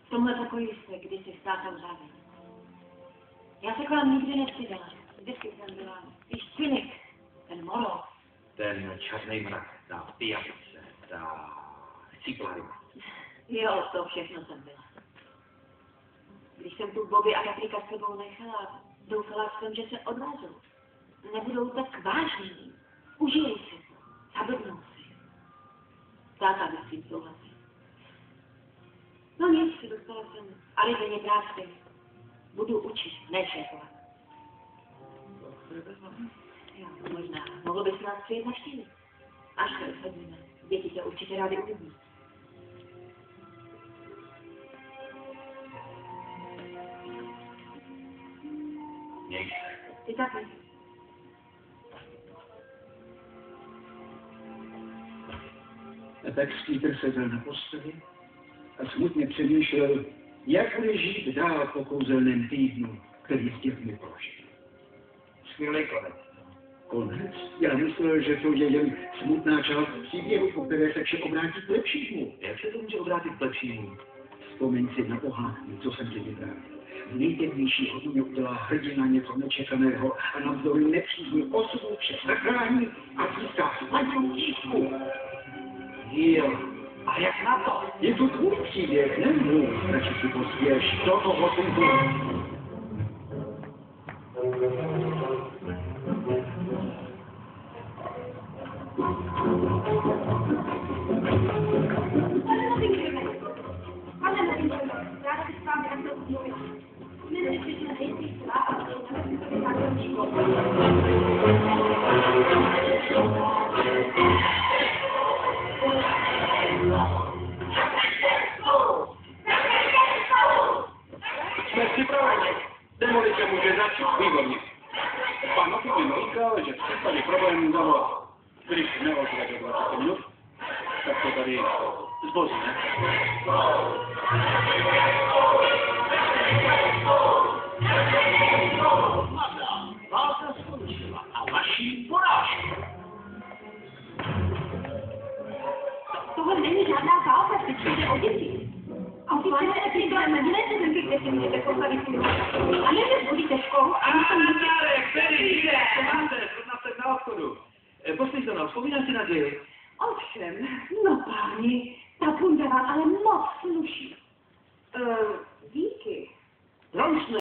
V tomhle pokoji jste kdysi s tátem závěl. Já se k vám nikdy nevstydala. Vždycky jsem byla spíš cynik, ten moro. Ten černý mrak, ta pijavice, ta ciplary. Jo, to všechno jsem byla. Když jsem tu Bobby a Patrika s sebou nechala, doufala jsem, že se odvezou. Nebudou tak vážní. Užijou si to. Zablbnou si. Táta by s tím souhlasil. No nic, dostala jsem Arizeně práci. Budu učit, ne šéfovat. Jo, možná. Mohl bys nás přijet navštívit. Až se usadíme. Děti se určitě rádi uvidí. Měj se. Ty taky. Tak Peter seděl na posteli a smutně přemýšlel, jak bude žít dál po kouzelném týdnu, který s dětmi prožil. Skvělý konec. Konec? Já myslel, že to je jen smutná část příběhu, po které se vše obrátí k lepšímu. Jak se to může obrátit k lepšímu? Vzpomeň si na pohádky, co jsem ti vyprávěl. V nejtemnější hodině udělá hrdina něco nečekaného a navzdory nepřízní osudu vše zachrání a získá sladnou dívku. Jo. A jak na to? Je to tvůj příběh, ne můj. Radši si pospěš do toho sunku. Ráda bych s vámi takto umluvila. Dnes přišel nejspíš celá a Jsme připraveni. Demolice může začít. Výborně. Pan Oky mi říkal, že v případě problémů zavolá. Když neozve do 20 minut, tak to tady zboří, ne? Válka skončila a vaší porážku. tohle není žádná válka, teď jde o děti. A ty máte nepříklad, dělejte zemky, kde si můžete postavit svůj a ne, že zvolíte školu a my to můžete... Který jde? Co máte? Zrovna jste na obchodu. Poslyš to nám, vzpomínám si na děj. Ovšem, no páni, ta bunda vám ale moc sluší.